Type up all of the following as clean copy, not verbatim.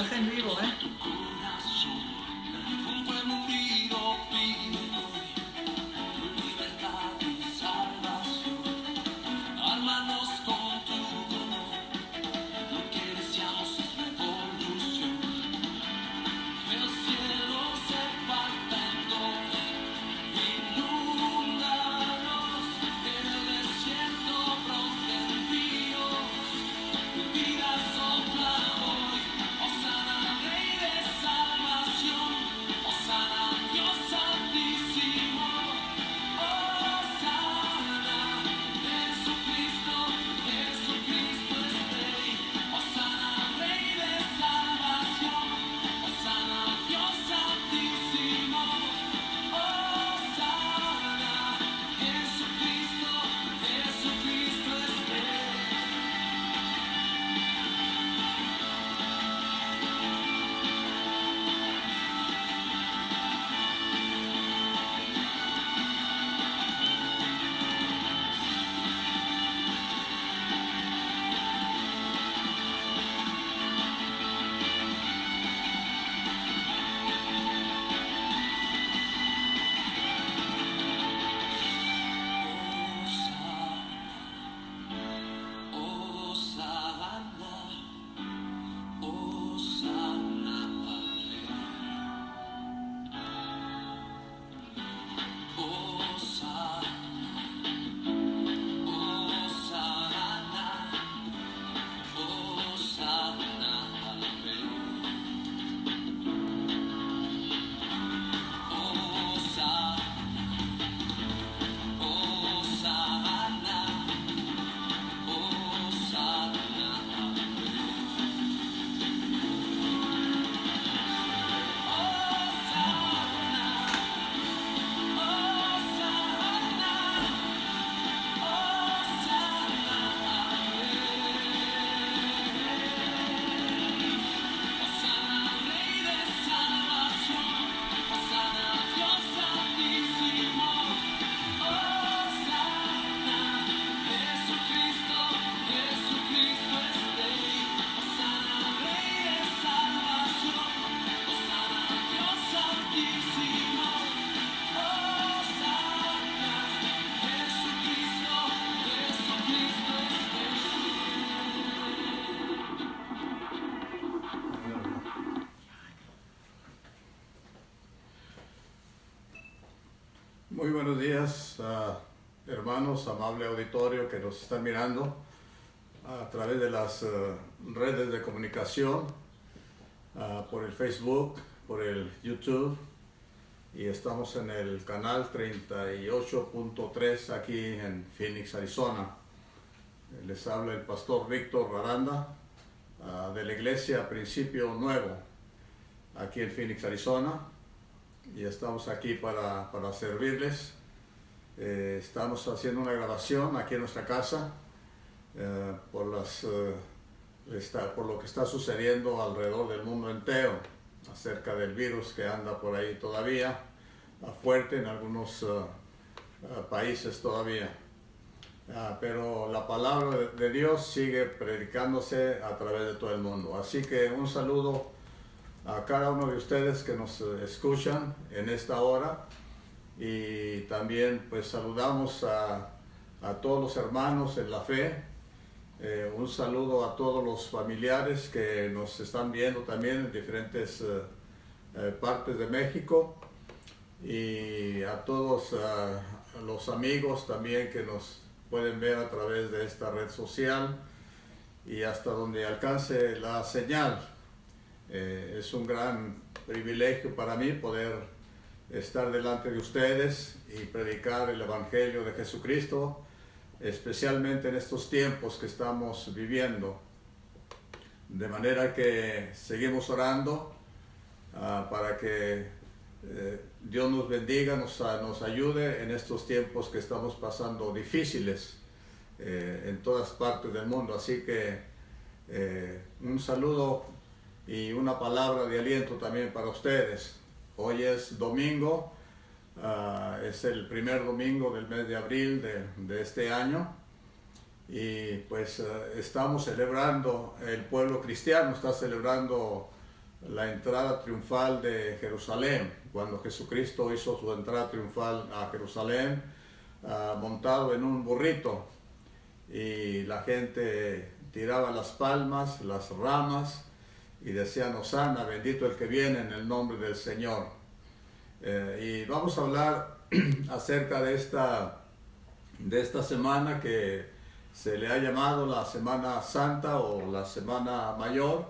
estás en vivo, ¿eh? Un pueblo unido pide hoy libertad y salvación. Ármanos con tu dolor, lo que deseamos es revolución. Que el cielo se parta en dos, inúndanos, en el desierto broten ríos, vida sopla hoy, Hosana Rey de salvación, Hosana Dios Santísimo, Hosana Jesucristo, Jesucristo es Rey, Hosana Rey de salvación, Hosana Dios Santísimo, Hosana Jesucristo, Jesucristo es Rey. Hosana, Hosana al Rey. Hosana, Hosana al Rey. Hosana, Hosana, Hosana al Rey. Hosana Rey de salvación, Hosana Dios Santísimo, Hosana Jesucristo, Jesucristo es Rey, Hosana Rey de salvación, Hosana Dios Santísimo, Hosana Jesucristo, Jesucristo es Rey. Muy buenos días, hermanos, amable auditorio que nos están mirando a través de las redes de comunicación, por el Facebook, por el YouTube, y estamos en el canal 38.3 aquí en Phoenix, Arizona. Les habla el pastor Víctor Aranda, de la iglesia Principio Nuevo, aquí en Phoenix, Arizona. Y estamos aquí para servirles. Estamos haciendo una grabación aquí en nuestra casa por lo que está sucediendo alrededor del mundo entero acerca del virus que anda por ahí todavía fuerte en algunos países todavía. Pero la palabra de Dios sigue predicándose a través de todo el mundo. Así que un saludo a cada uno de ustedes que nos escuchan en esta hora, y también pues saludamos a todos los hermanos en la fe. Un saludo a todos los familiares que nos están viendo también en diferentes partes de México, y a todos los amigos también que nos pueden ver a través de esta red social y hasta donde alcance la señal. Es un gran privilegio para mí poder estar delante de ustedes y predicar el Evangelio de Jesucristo, especialmente en estos tiempos que estamos viviendo. De manera que seguimos orando para que Dios nos bendiga, nos ayude en estos tiempos que estamos pasando difíciles en todas partes del mundo. Así que un saludo y una palabra de aliento también para ustedes. Hoy es domingo, es el primer domingo del mes de abril de este año, y pues estamos celebrando, el pueblo cristiano está celebrando la entrada triunfal de Jerusalén, cuando Jesucristo hizo su entrada triunfal a Jerusalén, montado en un burrito, y la gente tiraba las palmas, las ramas, y decían: Hosana, bendito el que viene en el nombre del Señor. Y vamos a hablar acerca de esta semana que se le ha llamado la Semana Santa o la Semana Mayor,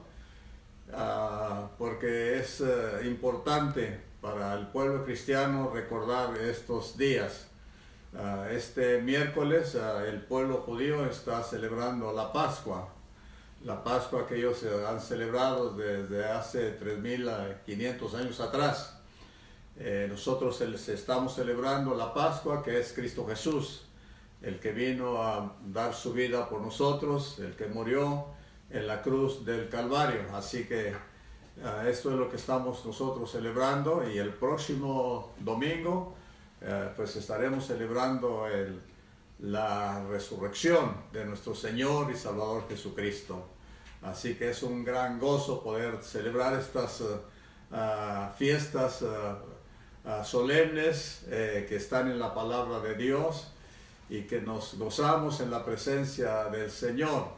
porque es importante para el pueblo cristiano recordar estos días. Este miércoles el pueblo judío está celebrando la Pascua que ellos han celebrado desde hace 3500 años atrás. Nosotros estamos celebrando la Pascua, que es Cristo Jesús, el que vino a dar su vida por nosotros, el que murió en la cruz del Calvario. Así que esto es lo que estamos nosotros celebrando, y el próximo domingo pues estaremos celebrando la resurrección de nuestro Señor y Salvador Jesucristo. Así que es un gran gozo poder celebrar estas fiestas solemnes que están en la palabra de Dios, y que nos gozamos en la presencia del Señor.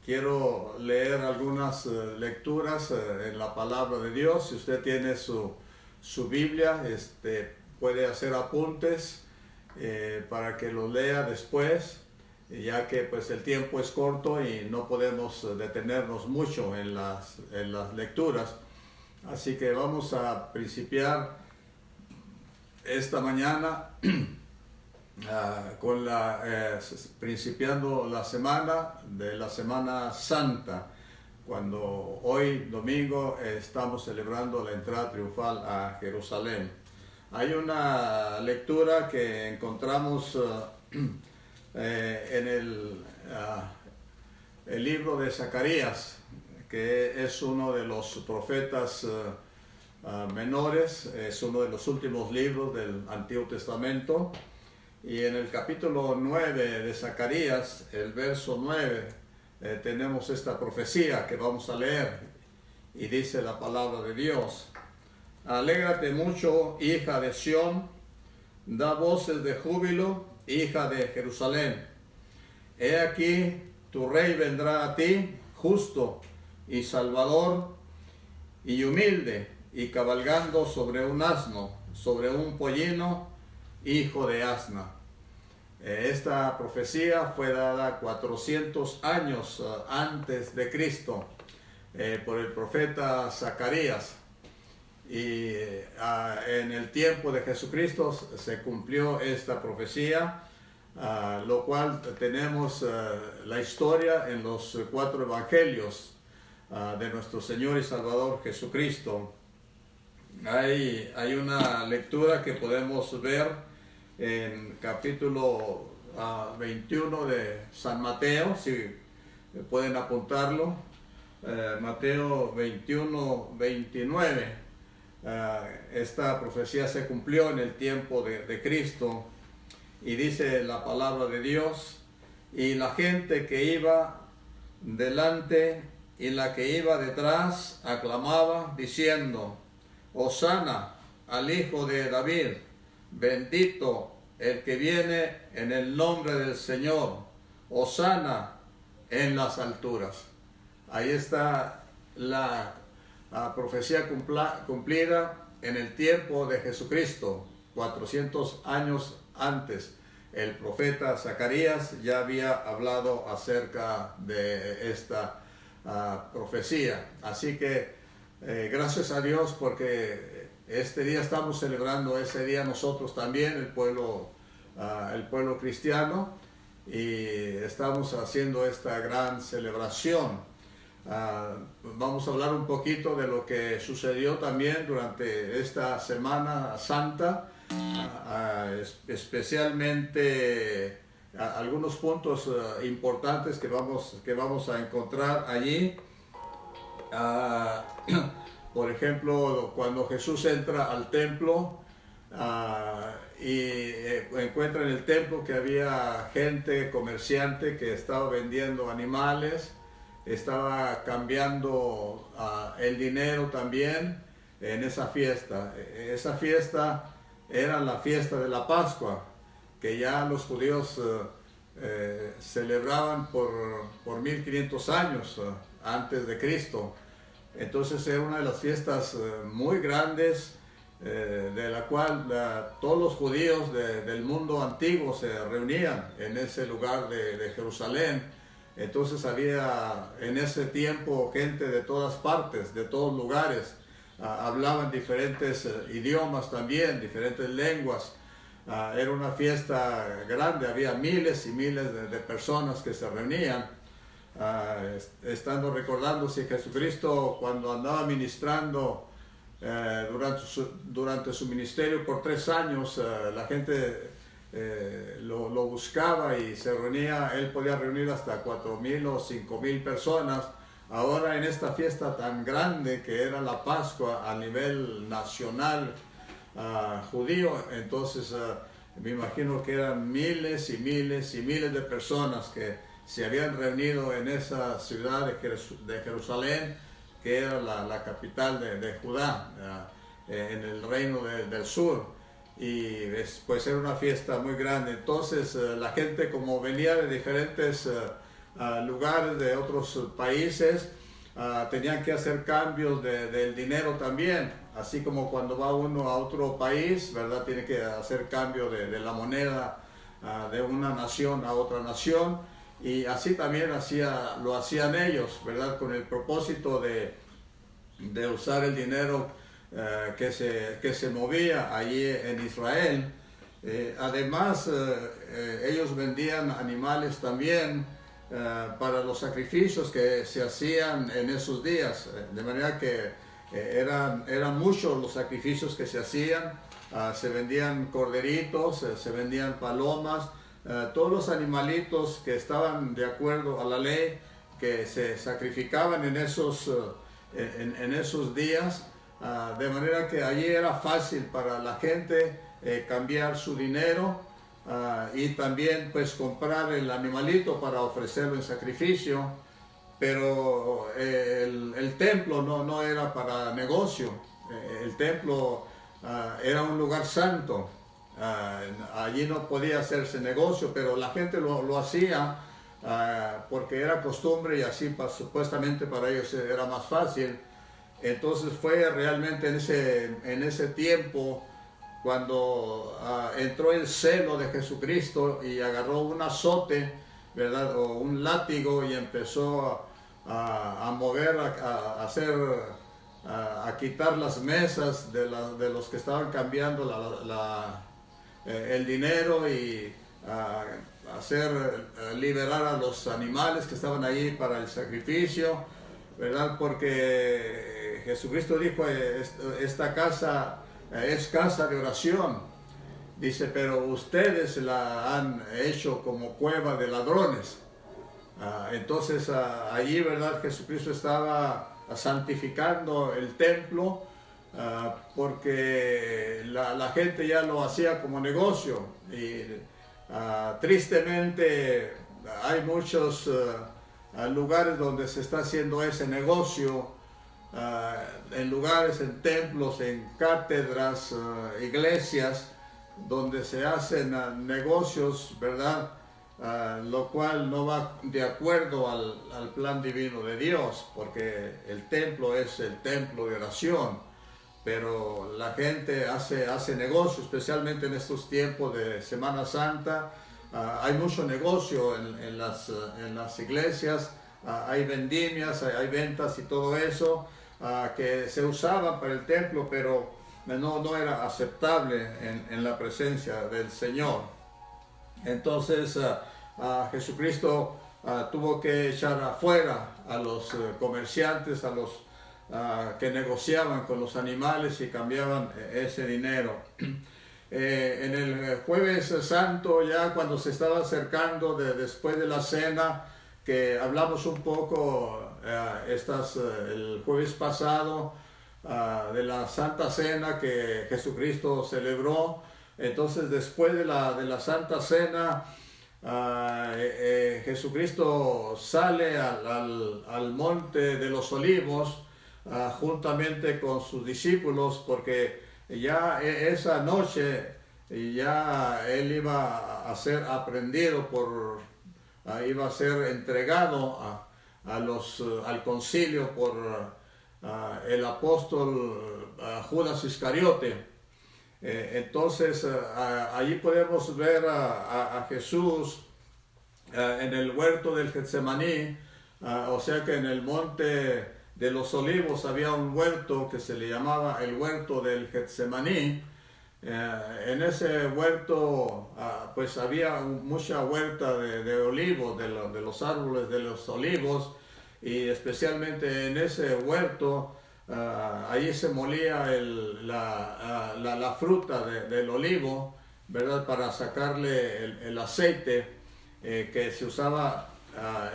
Quiero leer algunas lecturas en la palabra de Dios. Si usted tiene su Biblia, puede hacer apuntes para que lo lea después, ya que pues el tiempo es corto y no podemos detenernos mucho en las lecturas. Así que vamos a principiar esta mañana principiando la Semana Santa, cuando hoy domingo estamos celebrando la entrada triunfal a Jerusalén. Hay una lectura que encontramos en el libro de Zacarías, que es uno de los profetas menores, es uno de los últimos libros del Antiguo Testamento. Y en el capítulo 9 de Zacarías, el verso 9, tenemos esta profecía que vamos a leer, y dice la palabra de Dios: Alégrate mucho, hija de Sión, da voces de júbilo, hija de Jerusalén. He aquí, tu rey vendrá a ti, justo y salvador y humilde, y cabalgando sobre un asno, sobre un pollino, hijo de asna. Esta profecía fue dada 400 años antes de Cristo por el profeta Zacarías, y en el tiempo de Jesucristo se cumplió esta profecía, lo cual tenemos la historia en los 4 evangelios de nuestro Señor y Salvador Jesucristo. Hay una lectura que podemos ver en capítulo 21 de San Mateo, si pueden apuntarlo, Mateo 21, 29. Esta profecía se cumplió en el tiempo de Cristo, y dice la palabra de Dios: y la gente que iba delante y la que iba detrás aclamaba diciendo: Hosana al Hijo de David, bendito el que viene en el nombre del Señor, Hosana en las alturas. Ahí está la profecía cumplida en el tiempo de Jesucristo. 400 años antes, el profeta Zacarías ya había hablado acerca de esta profecía. Así que gracias a Dios, porque este día estamos celebrando ese día nosotros también, el pueblo cristiano, y estamos haciendo esta gran celebración. Vamos a hablar un poquito de lo que sucedió también durante esta Semana Santa, especialmente algunos puntos importantes que vamos a encontrar allí. Por ejemplo, cuando Jesús entra al templo y encuentra en el templo que había gente, comerciante, que estaba vendiendo animales, estaba cambiando el dinero también en esa fiesta. Esa fiesta era la fiesta de la Pascua, que ya los judíos celebraban por 1500 años antes de Cristo. Entonces era una de las fiestas muy grandes, de la cual todos los judíos del mundo antiguo se reunían en ese lugar de Jerusalén. Entonces había en ese tiempo gente de todas partes, de todos lugares, hablaban diferentes idiomas también, diferentes lenguas. Era una fiesta grande, había miles y miles de personas que se reunían. Estando recordando si Jesucristo, cuando andaba ministrando durante su ministerio por 3 años, la gente lo buscaba y se reunía. Él podía reunir hasta 4,000 o 5,000 personas. Ahora en esta fiesta tan grande que era la Pascua a nivel nacional judío, entonces me imagino que eran miles y miles y miles de personas que se habían reunido en esa ciudad de Jerusalén, que era la capital de Judá, en el reino del sur. Y pues era una fiesta muy grande. Entonces la gente, como venía de diferentes lugares de otros países, tenían que hacer cambios del dinero también, así como cuando va uno a otro país, ¿verdad? Tiene que hacer cambio de la moneda de una nación a otra nación. Y así también lo hacían ellos, ¿verdad? Con el propósito de usar el dinero que se movía allí en Israel. Además, ellos vendían animales también para los sacrificios que se hacían en esos días, de manera que eran muchos los sacrificios que se hacían. Se vendían corderitos, se vendían palomas, todos los animalitos que estaban de acuerdo a la ley, que se sacrificaban en esos días, de manera que allí era fácil para la gente cambiar su dinero y también pues comprar el animalito para ofrecerlo en sacrificio. Pero el templo no era para negocio. El templo era un lugar santo. Allí no podía hacerse negocio, pero la gente lo hacía porque era costumbre, y así supuestamente para ellos era más fácil. Entonces fue realmente en ese tiempo cuando entró el celo de Jesucristo y agarró un azote, ¿verdad? O un látigo, y empezó a mover, a quitar las mesas de los que estaban cambiando el dinero, y liberar a los animales que estaban ahí para el sacrificio, ¿verdad? Porque Jesucristo dijo, esta casa es casa de oración. Dice, pero ustedes la han hecho como cueva de ladrones. Entonces allí, ¿verdad? Jesucristo estaba santificando el templo, porque la gente ya lo hacía como negocio. Y tristemente hay muchos lugares donde se está haciendo ese negocio, en lugares, en templos, en cátedras, iglesias, donde se hacen negocios, ¿verdad? Lo cual no va de acuerdo al plan divino de Dios, porque el templo es el templo de oración, pero la gente hace negocio, especialmente en estos tiempos de Semana Santa. Hay mucho negocio en las iglesias, hay vendimias, hay ventas y todo eso, que se usaba para el templo, pero no era aceptable en la presencia del Señor. Entonces Jesucristo tuvo que echar afuera a los comerciantes, a los que negociaban con los animales y cambiaban ese dinero. En el Jueves Santo, ya cuando se estaba acercando después de la cena, que hablamos un poco el jueves pasado, de la Santa Cena que Jesucristo celebró. Entonces, después de la Santa Cena, Jesucristo sale al monte de los olivos juntamente con sus discípulos, porque ya esa noche ya él iba a ser aprendido iba a ser entregado al concilio por el apóstol Judas Iscariote. Entonces allí podemos ver a Jesús en el huerto del Getsemaní, o sea que en el monte de los olivos había un huerto que se le llamaba el huerto del Getsemaní. En ese huerto pues había mucha huerta de olivos, de los árboles de los olivos, y especialmente en ese huerto allí se molía la fruta del olivo, ¿verdad? Para sacarle el aceite que se usaba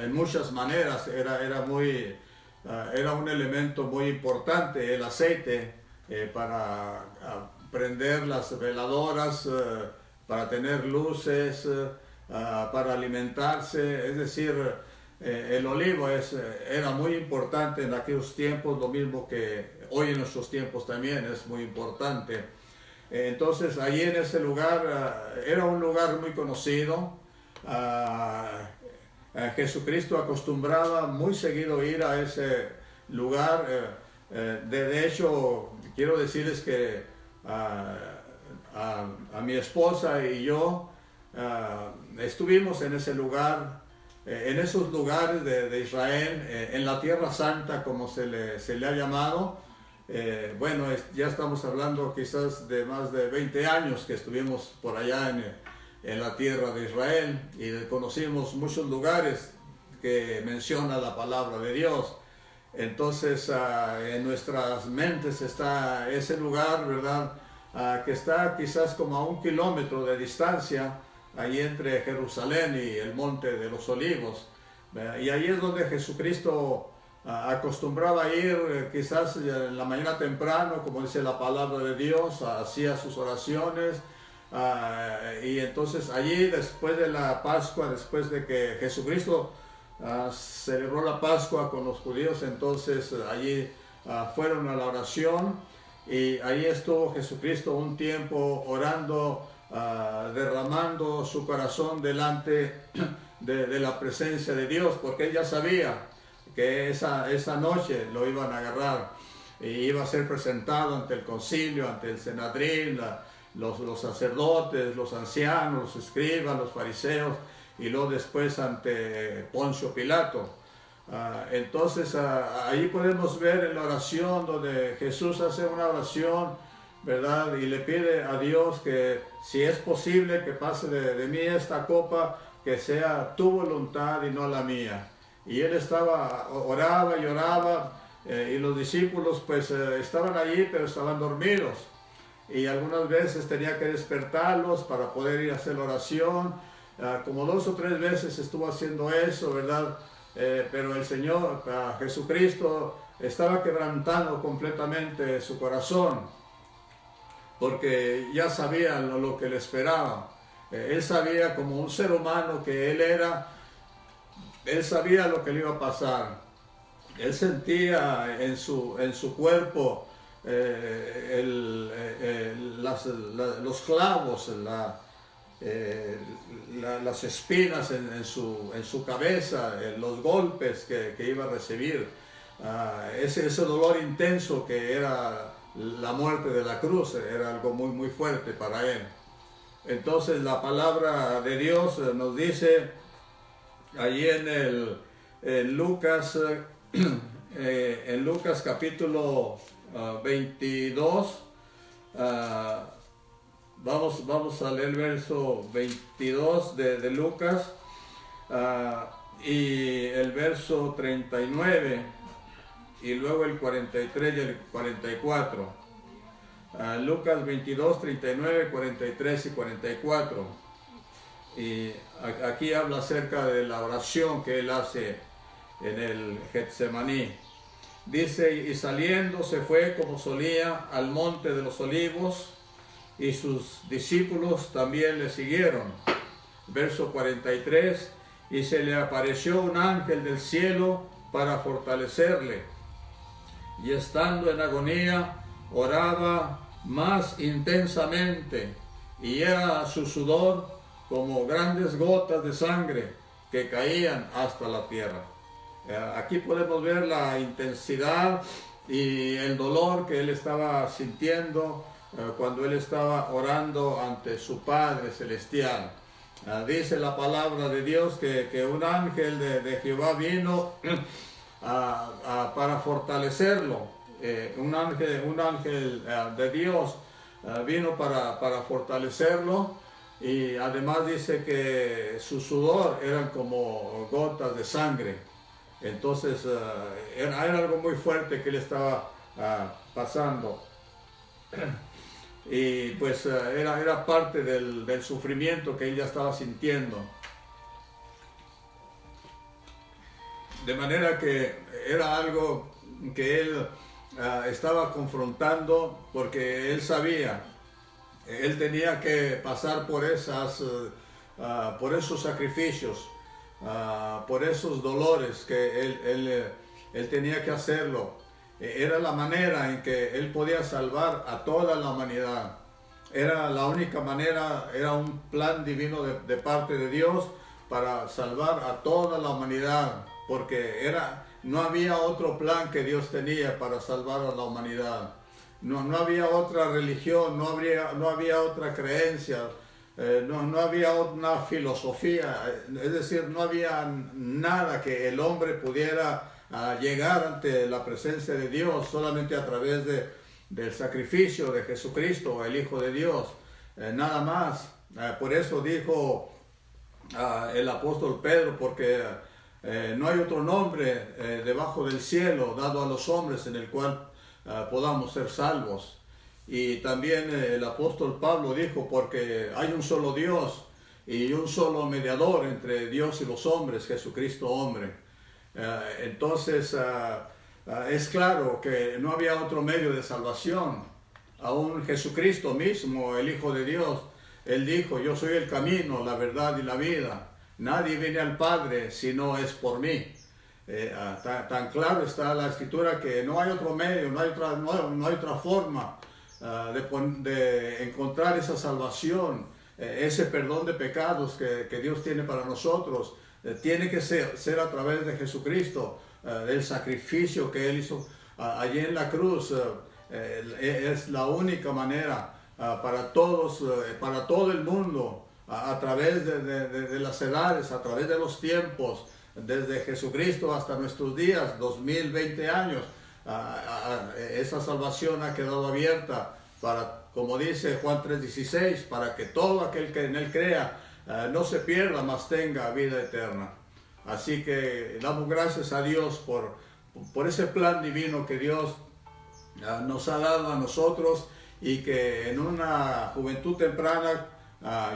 en muchas maneras. Era un elemento muy importante el aceite para prender las veladoras, para tener luces, para alimentarse. Es decir, el olivo era muy importante en aquellos tiempos, lo mismo que hoy en nuestros tiempos también es muy importante. Entonces allí en ese lugar era un lugar muy conocido. Jesucristo acostumbraba muy seguido ir a ese lugar. De hecho, quiero decirles que a mi esposa y yo estuvimos en ese lugar, en esos lugares de Israel, en la Tierra Santa, como se le ha llamado. Bueno, ya estamos hablando quizás de más de 20 años que estuvimos por allá en la tierra de Israel, y conocimos muchos lugares que menciona la palabra de Dios. Entonces en nuestras mentes está ese lugar, ¿verdad? Que está quizás como a 1 kilómetro de distancia, ahí entre Jerusalén y el monte de los olivos. Y ahí es donde Jesucristo acostumbraba a ir, quizás en la mañana temprano, como dice la palabra de Dios, hacía sus oraciones. Y entonces allí, después de la Pascua, después de que Jesucristo celebró la Pascua con los judíos, entonces allí fueron a la oración, y ahí estuvo Jesucristo un tiempo orando, derramando su corazón delante de la presencia de Dios, porque él ya sabía que esa noche lo iban a agarrar y iba a ser presentado ante el concilio, ante el Sanedrín, los sacerdotes, los ancianos, los escribas, los fariseos, y luego después ante Poncio Pilato. Entonces ahí podemos ver en la oración donde Jesús hace una oración, ¿verdad? Y le pide a Dios que si es posible que pase de mí esta copa, que sea tu voluntad y no la mía. Y él oraba y oraba, y los discípulos pues estaban allí, pero estaban dormidos. Y algunas veces tenía que despertarlos para poder ir a hacer la oración. Como 2 o 3 veces estuvo haciendo eso, ¿verdad? Pero el Señor, Jesucristo, estaba quebrantando completamente su corazón, porque ya sabía lo que le esperaba. Él sabía, como un ser humano que él era, él sabía lo que le iba a pasar. Él sentía en su cuerpo los clavos, las espinas en su cabeza, los golpes que iba a recibir, ese dolor intenso que era la muerte de la cruz, era algo muy, muy fuerte para él. Entonces la palabra de Dios nos dice allí en Lucas capítulo 22, vamos a leer el verso 22 de Lucas, y el verso 39, y luego el 43 y el 44. Lucas 22, 39, 43 y 44. Y aquí habla acerca de la oración que él hace en el Getsemaní. Dice: y saliendo se fue como solía al monte de los olivos, y sus discípulos también le siguieron. verso 43, y se le apareció un ángel del cielo para fortalecerle. Y estando en agonía, oraba más intensamente, y era su sudor como grandes gotas de sangre que caían hasta la tierra. Aquí podemos ver la intensidad y el dolor que él estaba sintiendo cuando él estaba orando ante su Padre Celestial. Dice la palabra de Dios que un ángel de Jehová vino para fortalecerlo. Un ángel de Dios vino para fortalecerlo, y además dice que su sudor eran como gotas de sangre. Entonces era algo muy fuerte que él estaba pasando. Y pues era parte del sufrimiento que él ya estaba sintiendo. De manera que era algo que él estaba confrontando, porque él sabía, él tenía que pasar por esos sacrificios, por esos dolores que él tenía que hacerlo. Era la manera en que él podía salvar a toda la humanidad. Era la única manera, era un plan divino de parte de Dios para salvar a toda la humanidad, porque no había otro plan que Dios tenía para salvar a la humanidad. No había otra religión, no había otra creencia, no había una filosofía, es decir, no había nada que el hombre pudiera llegar ante la presencia de Dios solamente a través del sacrificio de Jesucristo, el Hijo de Dios, nada más. Por eso dijo el apóstol Pedro, porque no hay otro nombre debajo del cielo dado a los hombres en el cual podamos ser salvos. Y también el apóstol Pablo dijo, porque hay un solo Dios y un solo mediador entre Dios y los hombres, Jesucristo hombre. Entonces es claro que no había otro medio de salvación. Aún Jesucristo mismo, el Hijo de Dios, él dijo: yo soy el camino, la verdad y la vida. Nadie viene al Padre si no es por mí. Tan claro está la Escritura que no hay otro medio, no hay otra forma de encontrar esa salvación, ese perdón de pecados que Dios tiene para nosotros. Tiene que ser a través de Jesucristo, del sacrificio que Él hizo allí en la cruz. Es la única manera para todos, para todo el mundo, a través de las edades, a través de los tiempos, desde Jesucristo hasta nuestros días, 2020 años. Esa salvación ha quedado abierta para, como dice Juan 3:16, para que todo aquel que en Él crea no se pierda, mas tenga vida eterna. Así que damos gracias a Dios por ese plan divino que Dios nos ha dado a nosotros, y que en una juventud temprana,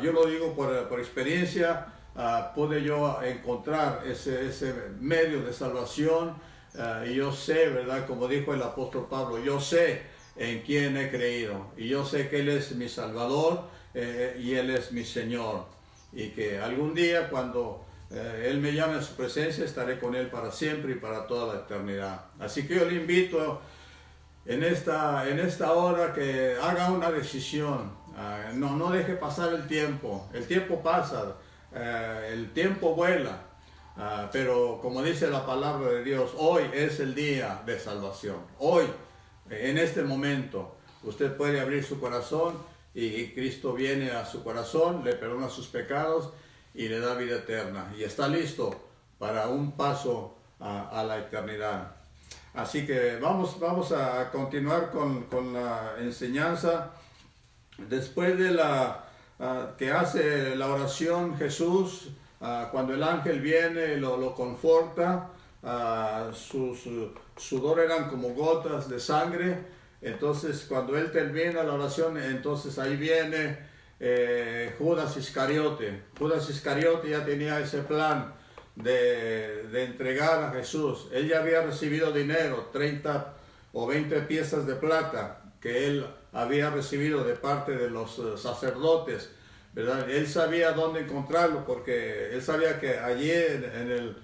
yo lo digo por experiencia, pude yo encontrar ese medio de salvación. Y yo sé, ¿verdad? Como dijo el apóstol Pablo, yo sé en quién he creído, y yo sé que Él es mi Salvador y Él es mi Señor, y que algún día, cuando Él me llame a su presencia, estaré con Él para siempre y para toda la eternidad. Así que yo le invito en esta hora que haga una decisión. No deje pasar el tiempo pasa, el tiempo vuela, pero como dice la palabra de Dios, hoy es el día de salvación. Hoy, en este momento, usted puede abrir su corazón, y Cristo viene a su corazón, le perdona sus pecados y le da vida eterna, y está listo para un paso a la eternidad. Así que vamos a continuar con la enseñanza. Después de que hace la oración Jesús, cuando el ángel viene, lo conforta, su sudor eran como gotas de sangre. Entonces, cuando él termina la oración, entonces ahí viene Judas Iscariote. Judas Iscariote ya tenía ese plan de entregar a Jesús. Él ya había recibido dinero, 30 o 20 piezas de plata que él había recibido de parte de los sacerdotes, ¿verdad? Él sabía dónde encontrarlo porque él sabía que allí en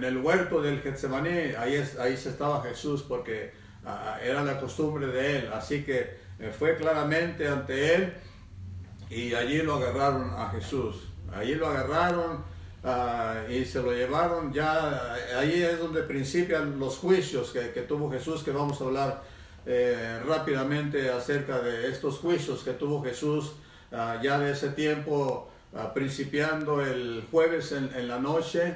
el huerto del Getsemaní, ahí se estaba Jesús porque era la costumbre de él. Así que fue claramente ante él y allí lo agarraron a Jesús. Allí lo agarraron y se lo llevaron. Ya ahí es donde principian los juicios que tuvo Jesús, que vamos a hablar rápidamente acerca de estos juicios que tuvo Jesús ya de ese tiempo, principiando el jueves en la noche,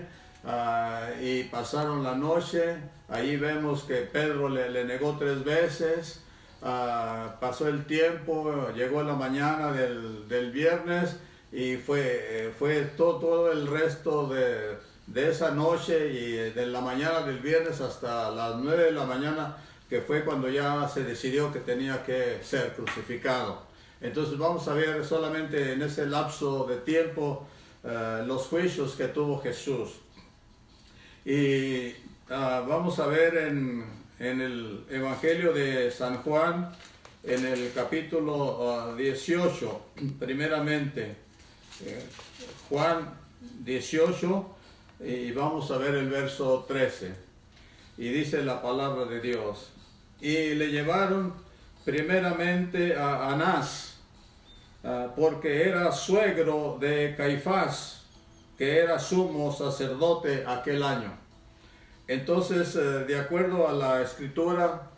y pasaron la noche. Ahí vemos que Pedro le negó 3 veces. Pasó el tiempo, llegó la mañana del viernes y fue todo el resto de esa noche y de la mañana del viernes hasta las 9 de la mañana, que fue cuando ya se decidió que tenía que ser crucificado. Entonces vamos a ver solamente en ese lapso de tiempo los juicios que tuvo Jesús. Y vamos a ver en el Evangelio de San Juan, en el capítulo 18, primeramente, Juan 18, y vamos a ver el verso 13. Y dice la palabra de Dios: y le llevaron primeramente a Anás, porque era suegro de Caifás, que era sumo sacerdote aquel año. Entonces, de acuerdo a la escritura,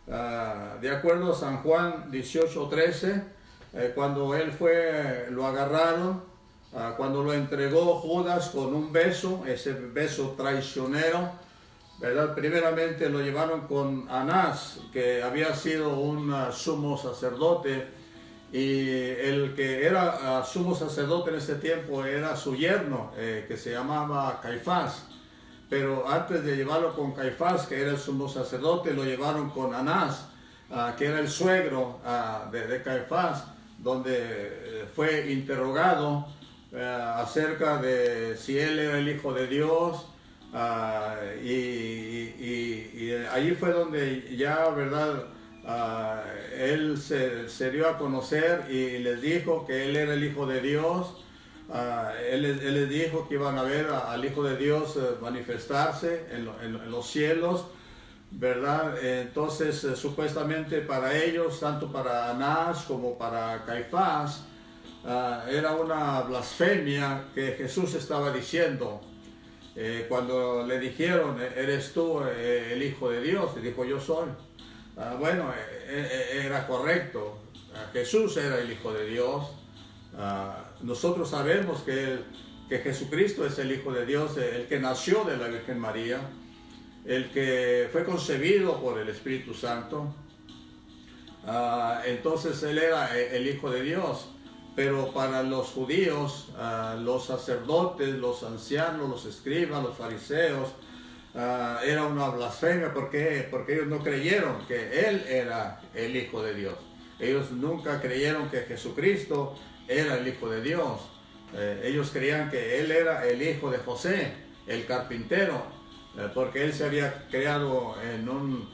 de acuerdo a San Juan 18:13, cuando él lo agarraron, cuando lo entregó Judas con un beso, ese beso traicionero, ¿verdad? Primeramente lo llevaron con Anás, que había sido un sumo sacerdote, y el que era sumo sacerdote en ese tiempo era su yerno, que se llamaba Caifás. Pero antes de llevarlo con Caifás, que era el sumo sacerdote, lo llevaron con Anás, que era el suegro de Caifás, donde fue interrogado acerca de si él era el Hijo de Dios. Y allí fue donde ya, ¿verdad? Él se dio a conocer y les dijo que él era el Hijo de Dios. Él les dijo que iban a ver al Hijo de Dios manifestarse en los cielos, ¿verdad? Entonces, supuestamente para ellos, tanto para Anás como para Caifás, era una blasfemia que Jesús estaba diciendo. Cuando le dijeron: ¿eres tú el Hijo de Dios? Y dijo: yo soy. Bueno, era correcto. Jesús era el Hijo de Dios. Nosotros sabemos que Jesucristo es el Hijo de Dios, el que nació de la Virgen María, el que fue concebido por el Espíritu Santo. Entonces él era el Hijo de Dios. Pero para los judíos, los sacerdotes, los ancianos, los escribas, los fariseos, era una blasfemia. ¿Por qué? Porque ellos no creyeron que Él era el Hijo de Dios. Ellos nunca creyeron que Jesucristo era el Hijo de Dios. Ellos creían que Él era el hijo de José, el carpintero, porque Él se había criado en un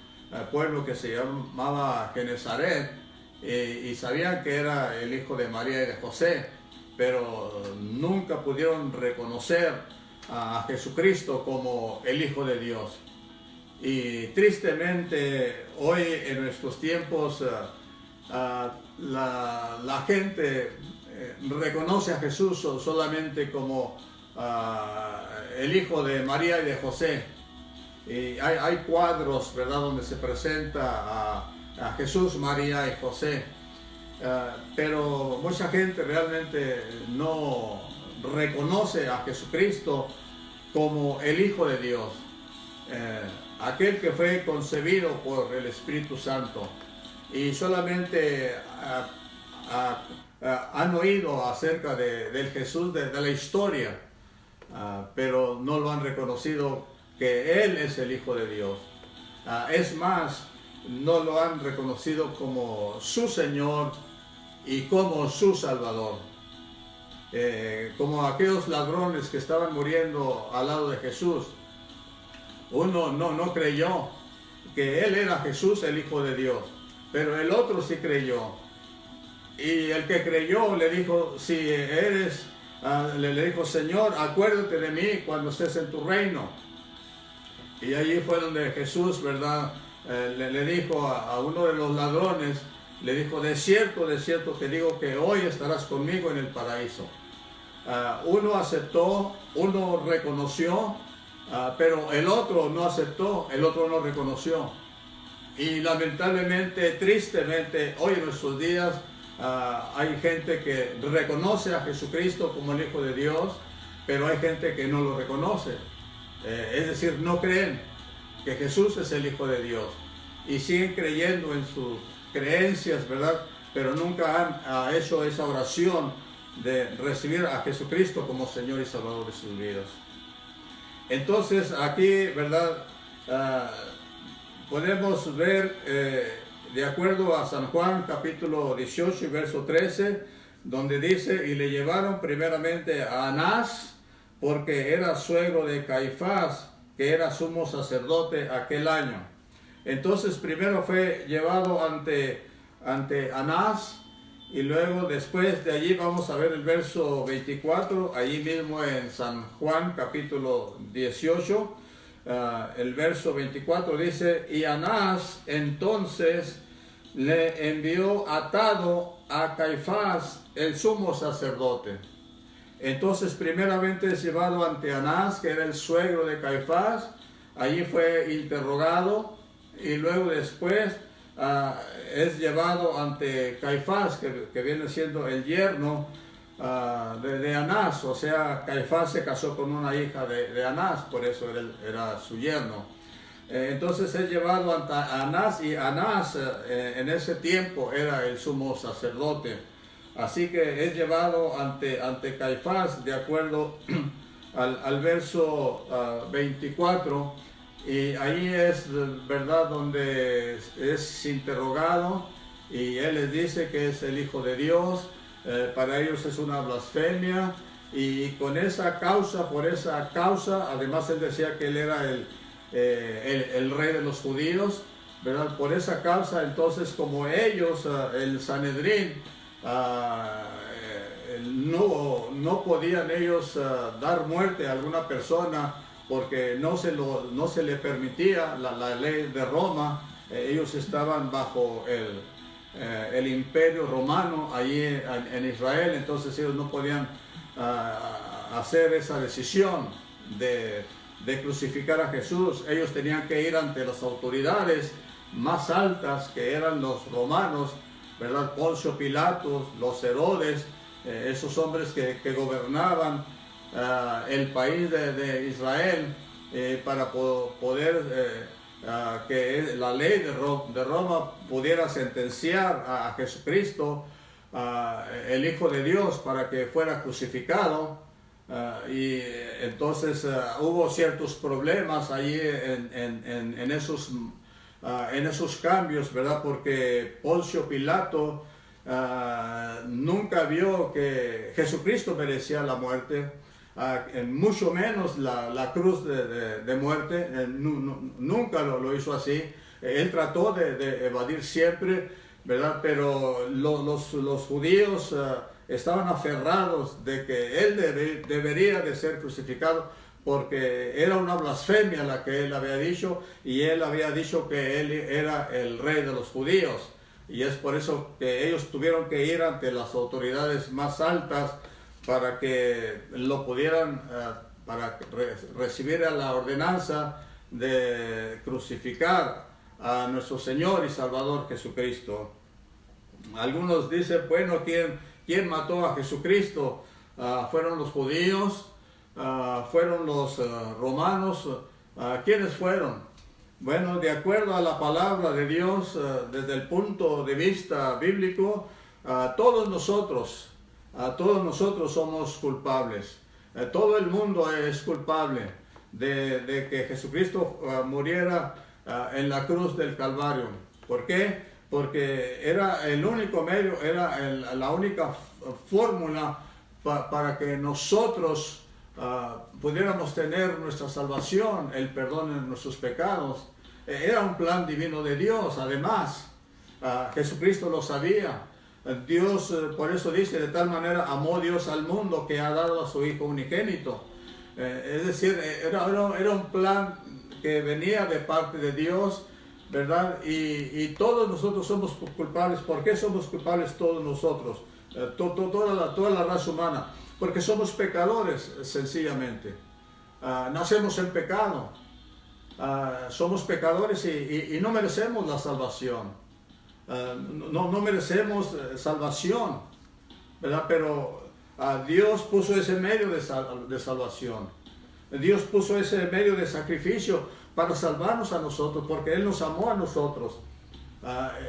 pueblo que se llamaba Genezaret, y sabían que era el hijo de María y de José, pero nunca pudieron reconocer a Jesucristo como el Hijo de Dios. Y tristemente hoy en nuestros tiempos la gente reconoce a Jesús solamente como el Hijo de María y de José. Y hay cuadros, ¿verdad?, donde se presenta a Jesús, María y José, pero mucha gente realmente no reconoce a Jesucristo como el Hijo de Dios, aquel que fue concebido por el Espíritu Santo. Y solamente han oído acerca del Jesús de la historia, pero no lo han reconocido que Él es el Hijo de Dios. Es más, no lo han reconocido como su Señor y como su Salvador. Como aquellos ladrones que estaban muriendo al lado de Jesús. Uno no creyó que Él era Jesús, el Hijo de Dios, pero el otro sí creyó. Y el que creyó le dijo, si eres, le dijo, Señor, acuérdate de mí cuando estés en tu reino. Y allí fue donde Jesús, ¿verdad? Le dijo a uno de los ladrones, le dijo, de cierto te digo que hoy estarás conmigo en el paraíso. Uno aceptó, uno reconoció, pero el otro no aceptó, el otro no reconoció. Y lamentablemente, tristemente, hoy en nuestros días hay gente que reconoce a Jesucristo como el Hijo de Dios, pero hay gente que no lo reconoce. Es decir, no creen que Jesús es el Hijo de Dios y siguen creyendo en sus creencias, ¿verdad? Pero nunca han hecho esa oración de recibir a Jesucristo como Señor y Salvador de sus vidas. Entonces aquí, ¿verdad? Podemos ver, de acuerdo a San Juan capítulo 18 y verso 13, donde dice, y le llevaron primeramente a Anás, porque era suegro de Caifás, que era sumo sacerdote aquel año. Entonces primero fue llevado ante Anás, y luego después de allí vamos a ver el verso 24, allí mismo en San Juan capítulo 18, el verso 24 dice, y Anás entonces le envió atado a Caifás, el sumo sacerdote. Entonces primeramente es llevado ante Anás, que era el suegro de Caifás, allí fue interrogado, y luego después es llevado ante Caifás, que viene siendo el yerno de Anás, o sea, Caifás se casó con una hija de Anás, por eso era su yerno. Entonces es llevado ante Anás, y Anás en ese tiempo era el sumo sacerdote. Así que es llevado ante Caifás, de acuerdo al verso 24, y ahí es, ¿verdad?, donde es interrogado, y él les dice que es el Hijo de Dios. Para ellos es una blasfemia, y con esa causa, por esa causa, además él decía que él era el rey de los judíos, ¿verdad? Por esa causa, entonces, como ellos, el Sanedrín, no podían ellos dar muerte a alguna persona, porque no se le permitía la ley de Roma. Ellos estaban bajo el imperio romano allí en Israel, entonces ellos no podían hacer esa decisión de crucificar a Jesús. Ellos tenían que ir ante las autoridades más altas, que eran los romanos, ¿verdad? Poncio Pilato, los Herodes, esos hombres que gobernaban el país de Israel, para poder que la ley de Roma pudiera sentenciar a Jesucristo, el Hijo de Dios, para que fuera crucificado. Y entonces hubo ciertos problemas allí en esos cambios, ¿verdad? Porque Poncio Pilato nunca vio que Jesucristo merecía la muerte, mucho menos la cruz de muerte. Nunca lo hizo así. Él trató de evadir siempre, ¿verdad? Pero los judíos estaban aferrados de que él debería de ser crucificado, porque era una blasfemia la que él había dicho, y él había dicho que él era el rey de los judíos. Y es por eso que ellos tuvieron que ir ante las autoridades más altas para que lo pudieran, para recibir la ordenanza de crucificar a nuestro Señor y Salvador Jesucristo. Algunos dicen, bueno, ¿quién mató a Jesucristo? ¿Fueron los judíos? ¿Fueron los romanos? ¿Quiénes fueron? Bueno, de acuerdo a la palabra de Dios, desde el punto de vista bíblico, todos nosotros somos culpables. Todo el mundo es culpable de que Jesucristo muriera en la cruz del Calvario. ¿Por qué? Porque era el único medio, era la única fórmula para que nosotros pudiéramos tener nuestra salvación, el perdón de nuestros pecados. Era un plan divino de Dios. Además, Jesucristo lo sabía. Dios, por eso dice, de tal manera amó Dios al mundo que ha dado a su Hijo unigénito. Es decir, era un plan que venía de parte de Dios, ¿verdad? Y todos nosotros somos culpables. ¿Por qué somos culpables todos nosotros? Toda la raza humana. Porque somos pecadores, sencillamente. Nacemos en pecado. Somos pecadores y no merecemos la salvación. No merecemos salvación, ¿verdad? Pero Dios puso ese medio de salvación. Dios puso ese medio de sacrificio para salvarnos a nosotros, porque Él nos amó a nosotros.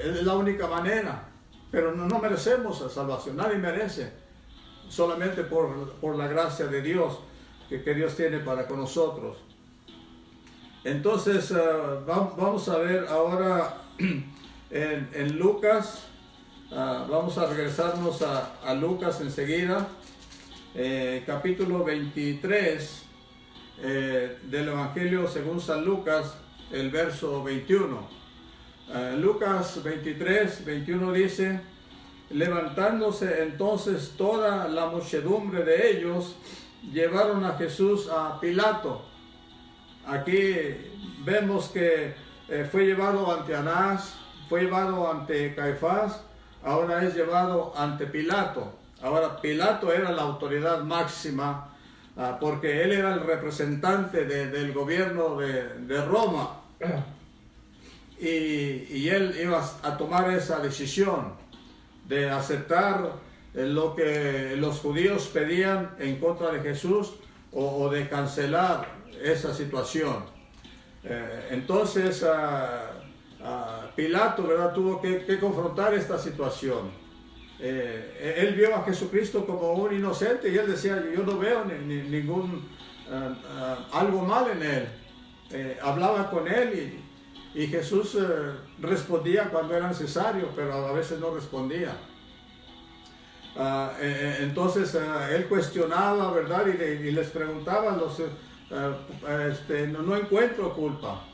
Es la única manera, pero no merecemos la salvación, nadie merece, solamente por la gracia de Dios que Dios tiene para con nosotros. Entonces vamos a ver ahora en Lucas, vamos a regresarnos a Lucas enseguida, capítulo 23 del Evangelio según San Lucas, el verso 21. Lucas 23, 21 dice: levantándose entonces toda la muchedumbre de ellos, llevaron a Jesús a Pilato. Aquí vemos que fue llevado ante Anás, fue llevado ante Caifás, ahora es llevado ante Pilato. Ahora Pilato era la autoridad máxima, porque él era el representante del gobierno de Roma, y él iba a tomar esa decisión de aceptar lo que los judíos pedían en contra de Jesús o de cancelar esa situación. Entonces Pilato, ¿verdad?, tuvo que confrontar esta situación. Él vio a Jesucristo como un inocente y él decía: yo no veo ningún algo mal en él. Hablaba con él y Jesús respondía cuando era necesario, pero a veces no respondía. Entonces él cuestionaba, ¿verdad?, y les preguntaba no encuentro culpa.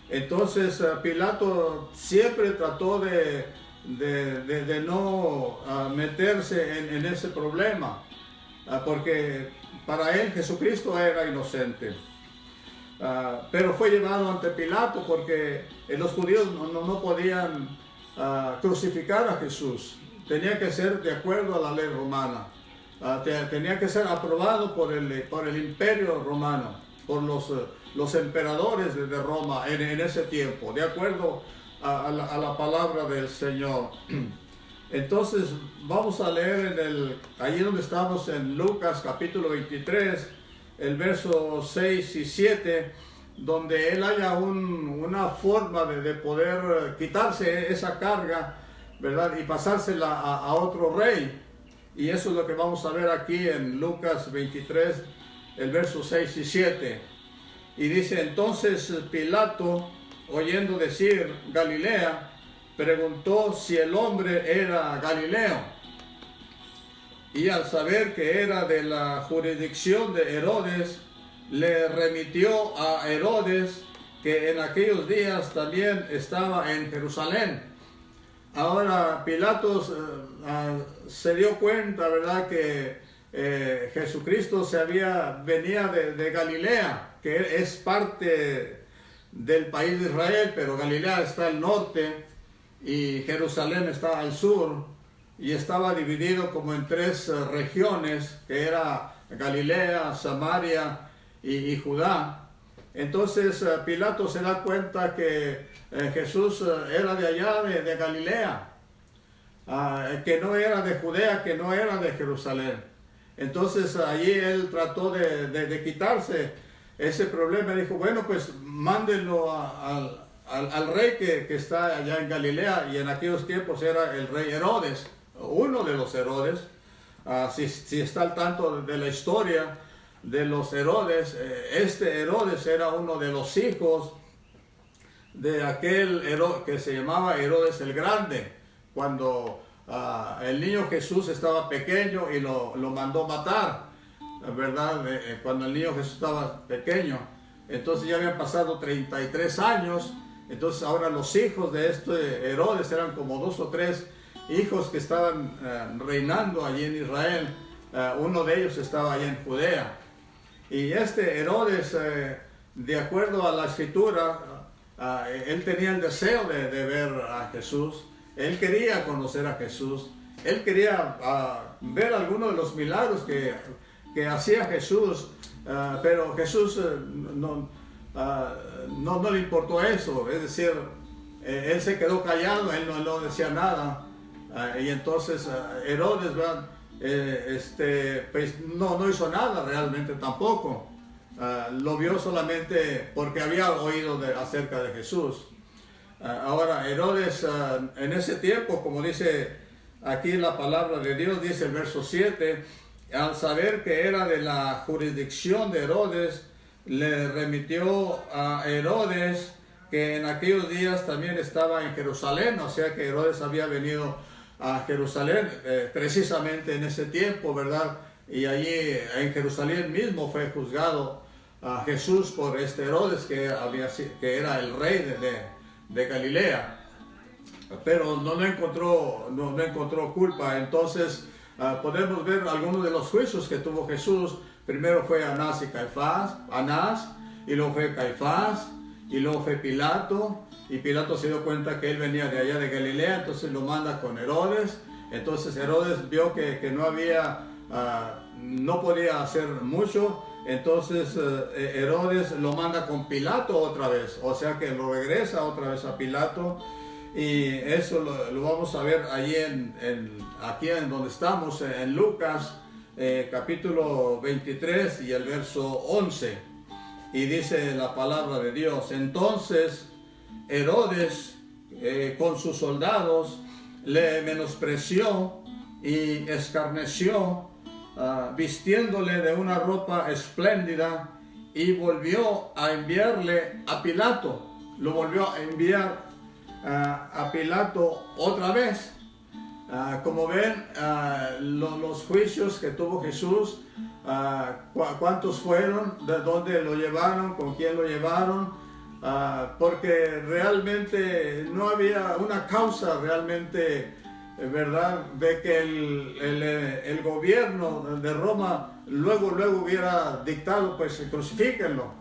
Entonces Pilato siempre trató de no meterse en ese problema, porque para él Jesucristo era inocente. Pero fue llevado ante Pilato porque los judíos no podían crucificar a Jesús. Tenía que ser de acuerdo a la ley romana. Tenía que ser aprobado por el imperio romano, por los emperadores de Roma en ese tiempo, de acuerdo a la palabra del Señor. Entonces vamos a leer allí donde estamos en Lucas capítulo 23, el verso 6 y 7, donde él haya una forma de poder quitarse esa carga, ¿verdad?, y pasársela a otro rey. Y eso es lo que vamos a ver aquí en Lucas 23, el verso 6 y 7. Y dice: entonces Pilato, oyendo decir Galilea, preguntó si el hombre era Galileo. Y al saber que era de la jurisdicción de Herodes, le remitió a Herodes, que en aquellos días también estaba en Jerusalén. Ahora Pilato se dio cuenta, ¿verdad?, que Jesucristo venía de Galilea, que es parte del país de Israel, pero Galilea está al norte y Jerusalén está al sur, y estaba dividido como en tres regiones, que era Galilea, Samaria y Judá. Entonces Pilato se da cuenta que Jesús era de allá, de Galilea, que no era de Judea, que no era de Jerusalén. Entonces allí él trató de quitarse ese problema. Dijo: bueno, pues mándenlo al rey que está allá en Galilea, y en aquellos tiempos era el rey Herodes, uno de los Herodes. Si está al tanto de la historia de los Herodes, este Herodes era uno de los hijos de aquel que se llamaba Herodes el Grande, cuando el niño Jesús estaba pequeño y lo mandó matar, ¿verdad? Cuando el niño Jesús estaba pequeño. Entonces ya habían pasado 33 años, entonces ahora los hijos de este Herodes eran como 2 o 3 hijos que estaban reinando allí en Israel. Uno de ellos estaba allí en Judea. Y este Herodes, de acuerdo a la escritura, él tenía el deseo de ver a Jesús. Él quería conocer a Jesús. Él quería ver algunos de los milagros que hacía Jesús. Pero Jesús no le importó eso. Es decir, él se quedó callado, él no decía nada. Y entonces Herodes, ¿verdad? Pues no hizo nada realmente tampoco. Lo vio solamente porque había oído acerca de Jesús. Ahora Herodes en ese tiempo, como dice aquí la palabra de Dios, dice el verso 7, al saber que era de la jurisdicción de Herodes, le remitió a Herodes, que en aquellos días también estaba en Jerusalén. O sea que Herodes había venido a Jerusalén precisamente en ese tiempo, ¿verdad? Y allí en Jerusalén mismo fue juzgado a Jesús por este Herodes que era el rey de Galilea, pero no encontró culpa. Entonces podemos ver algunos de los juicios que tuvo Jesús. Primero fue Anás y Caifás, y luego fue Caifás, y luego fue Pilato. Y Pilato se dio cuenta que él venía de allá de Galilea, entonces lo manda con Herodes. Entonces Herodes vio que no podía hacer mucho. Entonces Herodes lo manda con Pilato otra vez, o sea que lo regresa otra vez a Pilato. Y eso lo vamos a ver allí aquí en donde estamos, en Lucas capítulo 23 y el verso 11. Y dice la palabra de Dios: entonces Herodes con sus soldados le menospreció y escarneció, vistiéndole de una ropa espléndida, y volvió a enviarle a Pilato. Lo volvió a enviar a Pilato otra vez. Como ven, los juicios que tuvo Jesús, ¿cuántos fueron? ¿De dónde lo llevaron? ¿Con quién lo llevaron? Porque realmente no había una causa realmente, ¿verdad? De que el gobierno de Roma luego hubiera dictado, pues crucifíquenlo,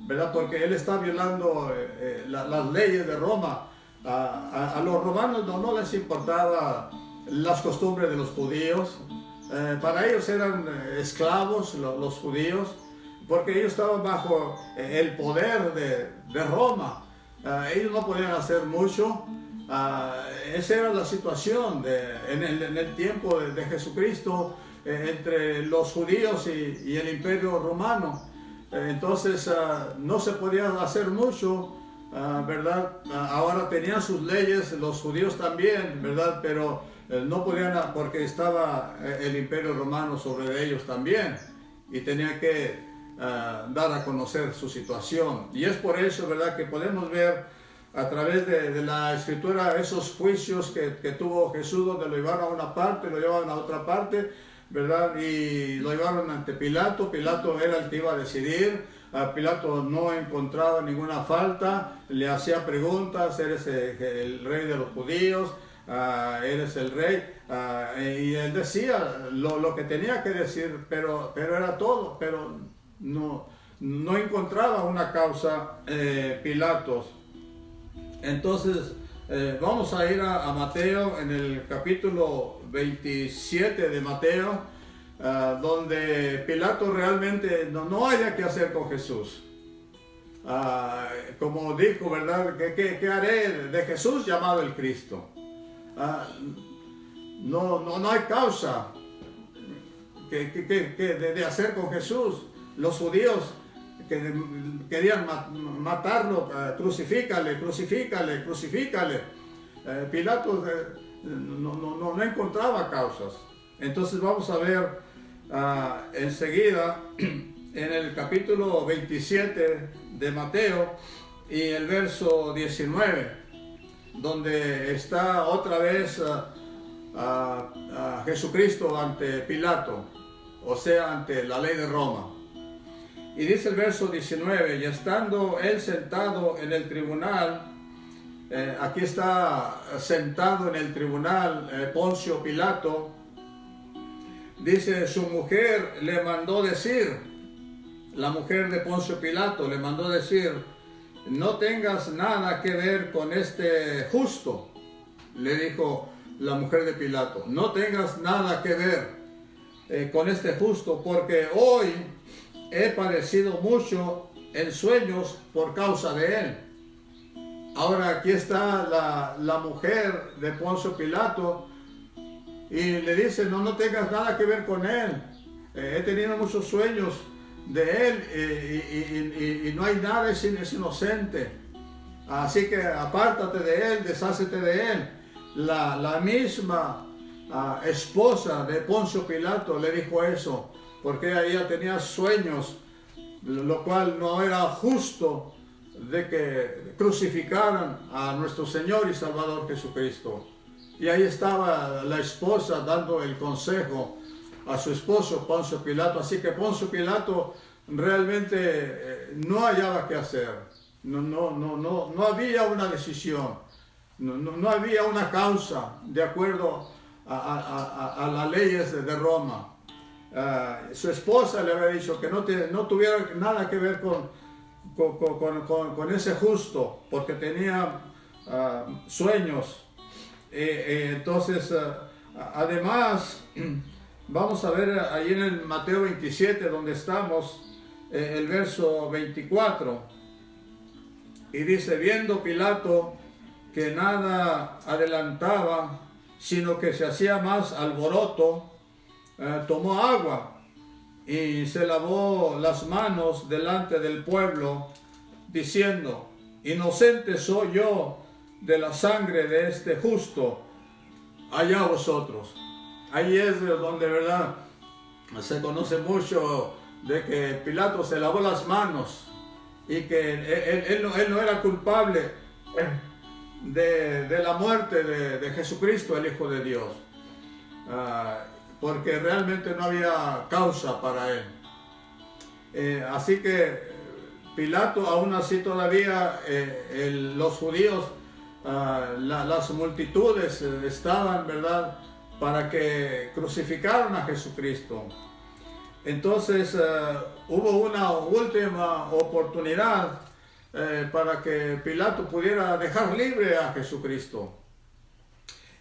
¿verdad? Porque él está violando las leyes de Roma. A los romanos no les importaba las costumbres de los judíos. Para ellos eran esclavos los judíos, porque ellos estaban bajo el poder de Roma. Ellos no podían hacer mucho. Esa era la situación en el tiempo de Jesucristo entre los judíos y el imperio romano. Entonces no se podía hacer mucho, ¿verdad? Ahora tenían sus leyes, los judíos también, ¿verdad? Pero no podían, porque estaba el imperio romano sobre ellos también, y tenían que dar a conocer su situación. Y es por eso, ¿verdad?, que podemos ver a través de la escritura esos juicios que tuvo Jesús, donde lo llevaron a una parte, lo llevaron a otra parte, ¿verdad? Y lo llevaron ante Pilato. Pilato era el que iba a decidir. Pilato no encontraba ninguna falta, le hacía preguntas: ¿eres el rey de los judíos? ¿Eres el rey? Y él decía lo que tenía que decir, pero era todo, pero no encontraba una causa Pilatos. Entonces vamos a ir a Mateo, en el capítulo 27 de Mateo, donde Pilato realmente no haya qué hacer con Jesús. Como dijo, ¿verdad? ¿Qué haré de Jesús llamado el Cristo? No hay causa de hacer con Jesús. Los judíos que querían matarlo: crucifícale. Pilato no encontraba causas. Entonces vamos a ver enseguida en el capítulo 27 de Mateo y el verso 19, donde está otra vez Jesucristo ante Pilato, o sea, ante la ley de Roma. Y dice el verso 19: y estando él sentado en el tribunal, aquí está sentado en el tribunal Poncio Pilato. Dice, su mujer le mandó decir, la mujer de Poncio Pilato le mandó decir, no tengas nada que ver con este justo. Le dijo la mujer de Pilato, no tengas nada que ver con este justo, porque hoy he padecido mucho en sueños por causa de él. Ahora aquí está la mujer de Poncio Pilato y le dice, no tengas nada que ver con él. He tenido muchos sueños de él y no hay nada, es inocente. Así que apártate de él, desházete de él. La misma esposa de Poncio Pilato le dijo eso, porque ella tenía sueños, lo cual no era justo de que crucificaran a nuestro Señor y Salvador Jesucristo. Y ahí estaba la esposa dando el consejo a su esposo Poncio Pilato. Así que Poncio Pilato realmente no hallaba qué hacer. No había una decisión. No había una causa de acuerdo a las leyes de Roma. Su esposa le había dicho que no tuviera nada que ver con ese justo, porque tenía sueños. Entonces, además, vamos a ver ahí en el Mateo 27, donde estamos, el verso 24, y dice, viendo Pilato que nada adelantaba, sino que se hacía más alboroto, tomó agua y se lavó las manos delante del pueblo, diciendo, inocente soy yo de la sangre de este justo, allá vosotros. Ahí es donde, ¿verdad?, se conoce mucho de que Pilato se lavó las manos y que él no era culpable de la muerte de Jesucristo, el Hijo de Dios, porque realmente no había causa para él. Así que Pilato, aún así todavía los judíos, las multitudes estaban, ¿verdad?, para que crucificaran a Jesucristo. Entonces hubo una última oportunidad para que Pilato pudiera dejar libre a Jesucristo.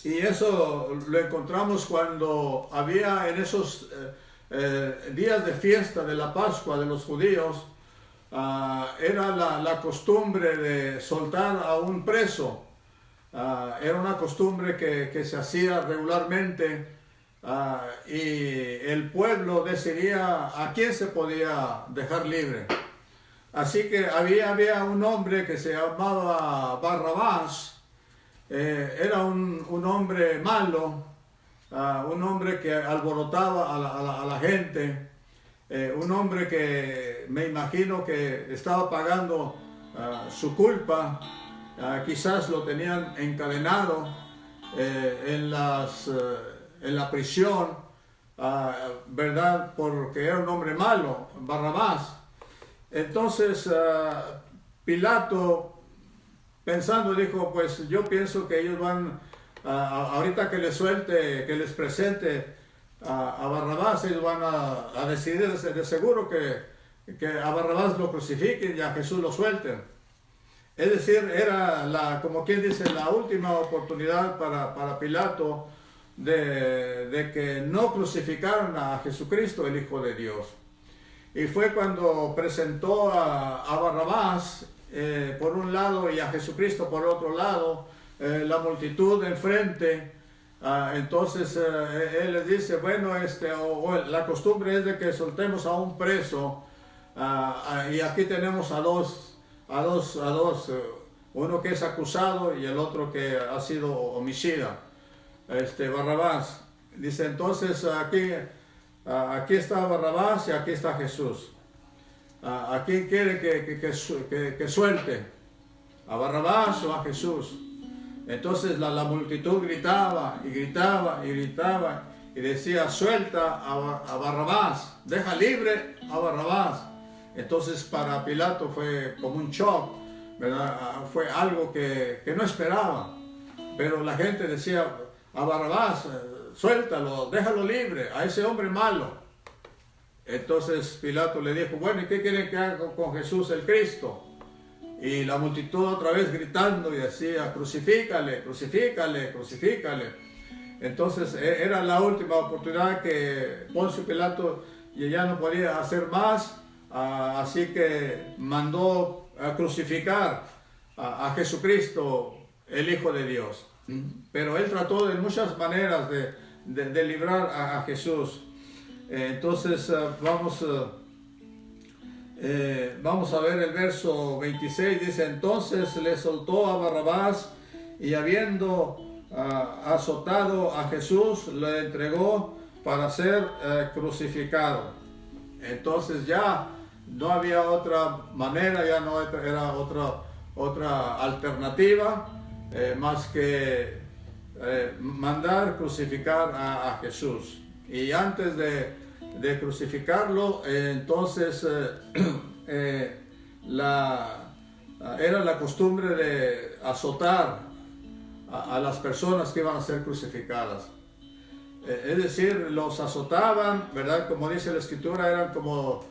Y eso lo encontramos cuando había en esos días de fiesta de la Pascua de los judíos, era la costumbre de soltar a un preso. Era una costumbre que se hacía regularmente, y el pueblo decidía a quién se podía dejar libre. Así que había un hombre que se llamaba Barrabás. Era un hombre malo, un hombre que alborotaba a la gente, un hombre que me imagino que estaba pagando su culpa. Quizás lo tenían encadenado en la prisión, ¿verdad?, porque era un hombre malo, Barrabás. Entonces Pilato, pensando, dijo, pues yo pienso que ellos van, ahorita que les suelte, que les presente a Barrabás, ellos van a decidir de seguro que a Barrabás lo crucifiquen y a Jesús lo suelten. Es decir, era como quien dice, la última oportunidad para Pilato de que no crucificaran a Jesucristo, el Hijo de Dios. Y fue cuando presentó a Barrabás por un lado y a Jesucristo por otro lado, la multitud enfrente. Entonces él les dice, bueno, la costumbre es de que soltemos a un preso, y aquí tenemos a dos, uno que es acusado y el otro que ha sido homicida, Barrabás. Dice, entonces aquí está Barrabás y aquí está Jesús. ¿A quién quiere que suelte? ¿A Barrabás o a Jesús? Entonces la multitud gritaba y gritaba y gritaba y decía, suelta a Barrabás, deja libre a Barrabás. Entonces para Pilato fue como un shock, ¿verdad? Fue algo que no esperaba. Pero la gente decía, a Barrabás, suéltalo, déjalo libre, a ese hombre malo. Entonces Pilato le dijo, bueno, ¿y qué quieren que haga con Jesús el Cristo? Y la multitud otra vez gritando y decía, crucifícale, crucifícale, crucifícale. Entonces era la última oportunidad que Poncio Pilato ya no podía hacer más, así que mandó a crucificar a Jesucristo, el Hijo de Dios. Pero él trató de muchas maneras de librar a Jesús. Entonces vamos a ver el verso 26, dice, entonces le soltó a Barrabás y habiendo azotado a Jesús, le entregó para ser crucificado. Entonces ya no había otra manera, ya no era otra alternativa más que mandar crucificar a Jesús. Y antes de crucificarlo, entonces era la costumbre de azotar a las personas que iban a ser crucificadas. Es decir, los azotaban, ¿verdad? Como dice la Escritura, eran como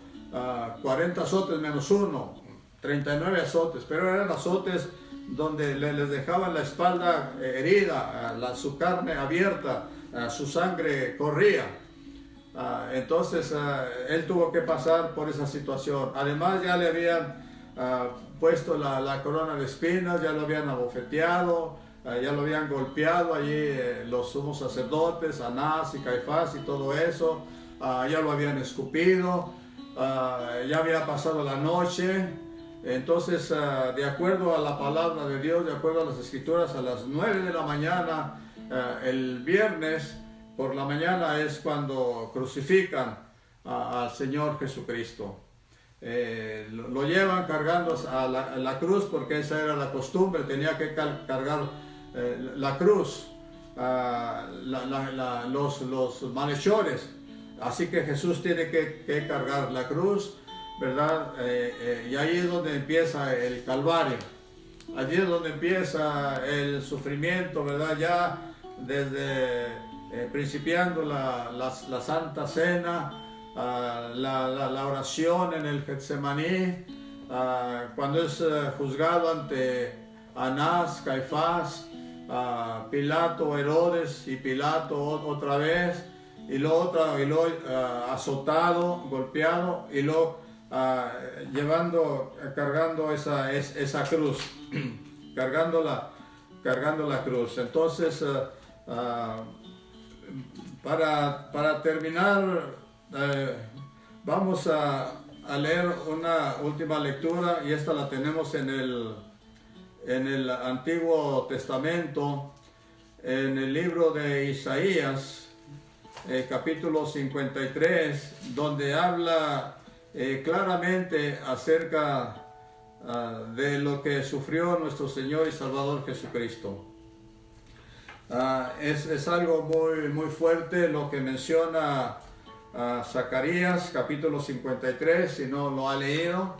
40 azotes menos uno, 39 azotes, pero eran azotes donde les dejaban la espalda herida, su carne abierta, su sangre corría. Entonces él tuvo que pasar por esa situación. Además ya le habían puesto la corona de espinas, ya lo habían abofeteado, ya lo habían golpeado allí los sumos sacerdotes, Anás y Caifás y todo eso, ya lo habían escupido, ya había pasado la noche. Entonces, de acuerdo a la palabra de Dios, de acuerdo a las Escrituras, a las 9 de la mañana, el viernes por la mañana es cuando crucifican al Señor Jesucristo. Lo llevan cargando a la cruz, porque esa era la costumbre, tenía que cargar la cruz, los malhechores. Así que Jesús tiene que cargar la cruz, ¿verdad? Y ahí es donde empieza el Calvario. Allí es donde empieza el sufrimiento, ¿verdad? Ya desde principiando la Santa Cena, la oración en el Getsemaní, cuando es juzgado ante Anás, Caifás, Pilato, Herodes y Pilato otra vez, y luego azotado, golpeado, y luego cargando esa cruz, cargando la cruz. Entonces, para terminar, vamos a leer una última lectura, y esta la tenemos en el Antiguo Testamento, en el libro de Isaías, capítulo 53, donde habla claramente acerca de lo que sufrió nuestro Señor y Salvador Jesucristo. Es algo muy, muy fuerte lo que menciona Zacarías, capítulo 53, si no lo ha leído,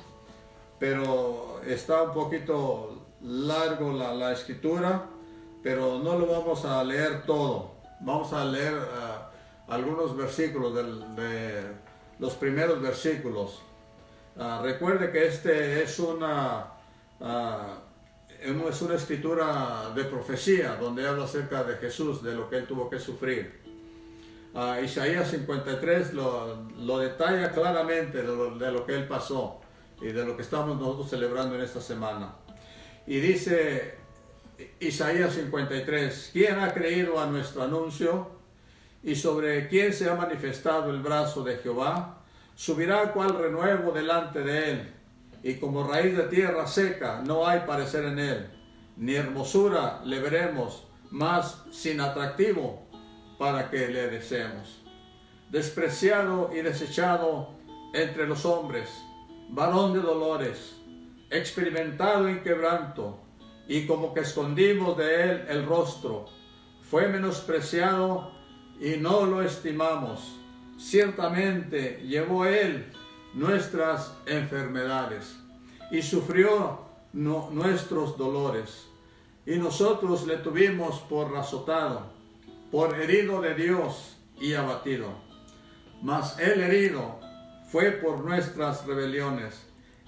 pero está un poquito largo la escritura, pero no lo vamos a leer todo. Vamos a leer algunos versículos de los primeros versículos. Recuerde que este es una escritura de profecía, donde habla acerca de Jesús, de lo que él tuvo que sufrir. Isaías 53 lo detalla claramente de lo que él pasó y de lo que estamos nosotros celebrando en esta semana. Y dice Isaías 53, ¿quién ha creído a nuestro anuncio? ¿Y sobre quién se ha manifestado el brazo de Jehová? Subirá cual renuevo delante de él, y como raíz de tierra seca no hay parecer en él, ni hermosura le veremos, mas sin atractivo para que le deseemos. Despreciado y desechado entre los hombres, varón de dolores, experimentado en quebranto, y como que escondimos de él el rostro. Fue menospreciado y no lo estimamos. Ciertamente llevó él nuestras enfermedades y sufrió nuestros dolores, y nosotros le tuvimos por azotado, por herido de Dios y abatido. Mas el herido fue por nuestras rebeliones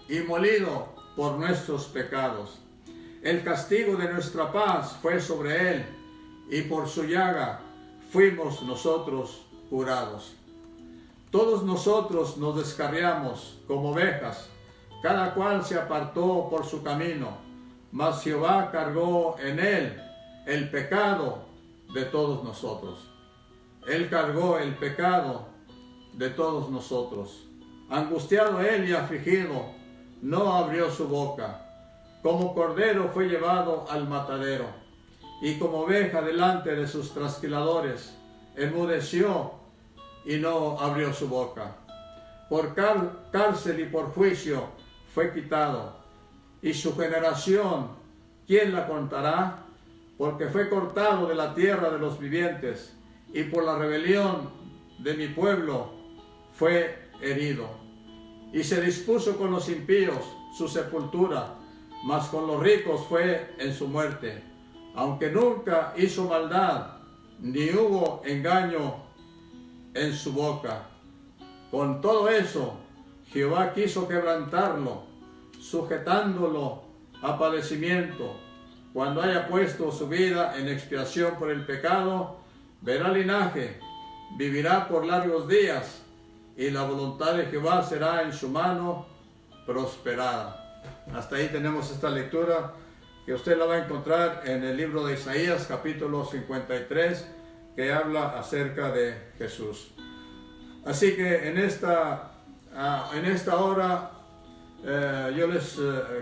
y molido por nuestros pecados. El castigo de nuestra paz fue sobre él, y por su llaga fuimos nosotros curados. Todos nosotros nos descarriamos como ovejas, cada cual se apartó por su camino, mas Jehová cargó en él el pecado de todos nosotros. Él cargó el pecado de todos nosotros. Angustiado él y afligido, no abrió su boca. Como cordero fue llevado al matadero, y como oveja delante de sus trasquiladores, enmudeció y no abrió su boca. Por cárcel y por juicio fue quitado, y su generación, ¿quién la contará? Porque fue cortado de la tierra de los vivientes, y por la rebelión de mi pueblo fue herido. Y se dispuso con los impíos su sepultura, mas con los ricos fue en su muerte. Aunque nunca hizo maldad, ni hubo engaño en su boca. Con todo eso, Jehová quiso quebrantarlo, sujetándolo a padecimiento. Cuando haya puesto su vida en expiación por el pecado, verá linaje, vivirá por largos días, y la voluntad de Jehová será en su mano prosperada. Hasta ahí tenemos esta lectura, que usted la va a encontrar en el libro de Isaías, capítulo 53, que habla acerca de Jesús. Así que en esta hora yo les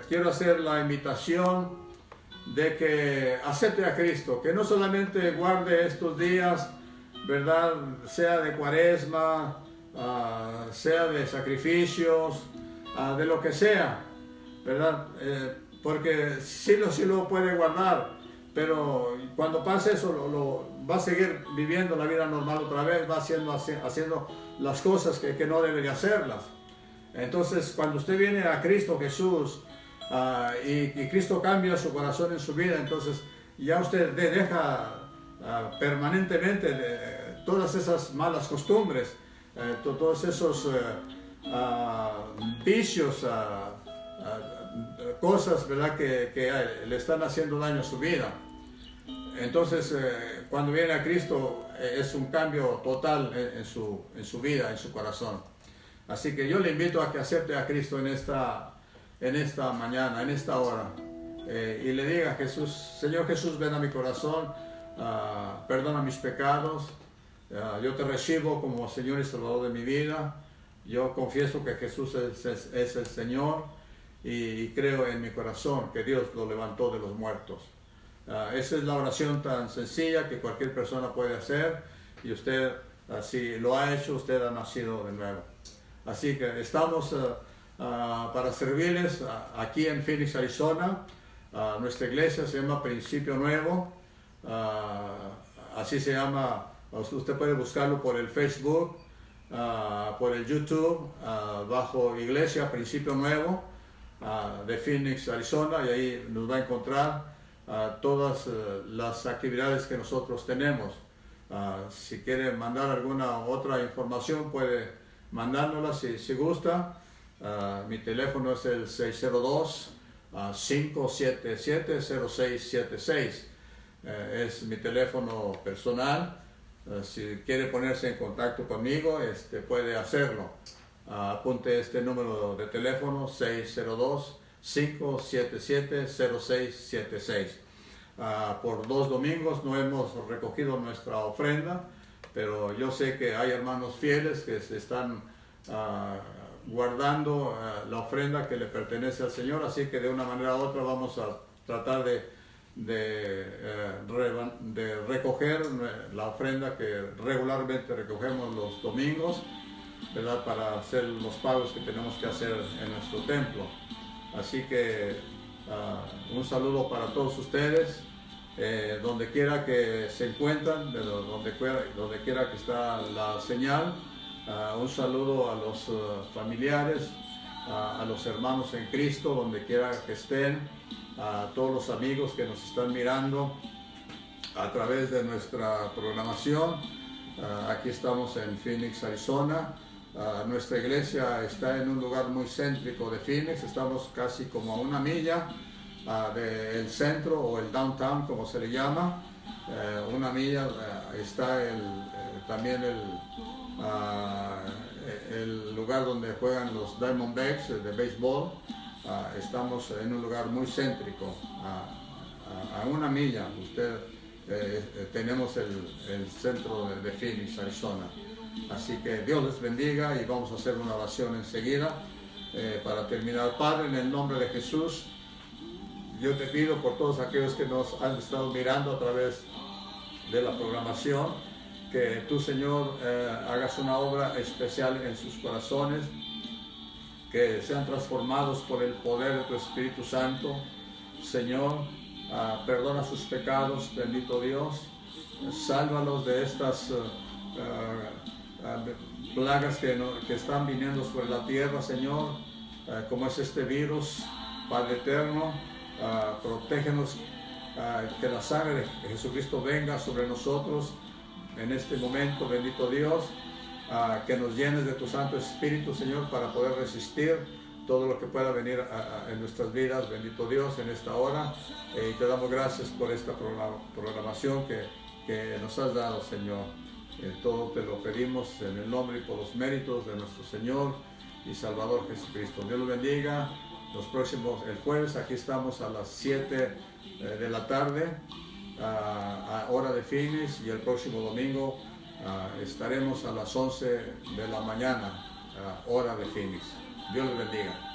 quiero hacer la invitación de que acepte a Cristo, que no solamente guarde estos días, ¿verdad? Sea de cuaresma, sea de sacrificios, de lo que sea, ¿verdad? Porque sí lo puede guardar, pero cuando pase eso va a seguir viviendo la vida normal otra vez, va haciendo las cosas que no debería hacerlas. Entonces, cuando usted viene a Cristo Jesús y Cristo cambia su corazón en su vida, entonces ya usted deja permanentemente todas esas malas costumbres, todos esos vicios, cosas, ¿verdad?, que le están haciendo daño a su vida. Entonces, cuando viene a Cristo, es un cambio total en su vida, en su corazón. Así que yo le invito a que acepte a Cristo en esta mañana, en esta hora, y le diga a Jesús: Señor Jesús, ven a mi corazón, perdona mis pecados, yo te recibo como Señor y Salvador de mi vida. Yo confieso que Jesús es el Señor, y creo en mi corazón que Dios lo levantó de los muertos. Esa es la oración tan sencilla que cualquier persona puede hacer, y usted, si lo ha hecho, usted ha nacido de nuevo. Así que estamos para servirles aquí en Phoenix, Arizona. Nuestra iglesia se llama Principio Nuevo, así se llama. Usted puede buscarlo por el Facebook, por el YouTube, bajo Iglesia Principio Nuevo de Phoenix, Arizona, y ahí nos va a encontrar todas las actividades que nosotros tenemos. Si quiere mandar alguna otra información, puede mandárnosla si gusta. Mi teléfono es el 602-577-0676. Es mi teléfono personal. Si quiere ponerse en contacto conmigo, puede hacerlo. Apunte este número de teléfono: 602-577-0676. Por 2 domingos no hemos recogido nuestra ofrenda, pero yo sé que hay hermanos fieles que se están guardando la ofrenda que le pertenece al Señor, así que de una manera u otra vamos a tratar de recoger la ofrenda que regularmente recogemos los domingos, ¿verdad?, para hacer los pagos que tenemos que hacer en nuestro templo. Así que un saludo para todos ustedes, donde quiera que se encuentran, donde quiera que está la señal. Un saludo a los familiares a los hermanos en Cristo, donde quiera que estén, a todos los amigos que nos están mirando a través de nuestra programación. Aquí estamos en Phoenix, Arizona. Nuestra iglesia está en un lugar muy céntrico de Phoenix, estamos casi como a 1 milla del centro o el downtown, como se le llama. 1 milla está también el lugar donde juegan los Diamondbacks de béisbol. Estamos en un lugar muy céntrico, a 1 milla. Tenemos el centro de Phoenix, Arizona. Así que Dios les bendiga y vamos a hacer una oración enseguida para terminar. Padre, en el nombre de Jesús, yo te pido por todos aquellos que nos han estado mirando a través de la programación, que tú, Señor, hagas una obra especial en sus corazones, que sean transformados por el poder de tu Espíritu Santo. Señor, perdona sus pecados, bendito Dios, sálvalos de estas plagas que están viniendo sobre la tierra, Señor, como es este virus. Padre eterno, protégenos, que la sangre de Jesucristo venga sobre nosotros en este momento, bendito Dios, que nos llenes de tu Santo Espíritu, Señor, para poder resistir todo lo que pueda venir en nuestras vidas, bendito Dios, en esta hora. Y te damos gracias por esta programación que nos has dado, Señor. Todo te lo pedimos en el nombre y por los méritos de nuestro Señor y Salvador Jesucristo. Dios los bendiga. El jueves aquí estamos a las 7 de la tarde, a hora de Phoenix, y el próximo domingo estaremos a las 11 de la mañana, hora de Phoenix. Dios les bendiga.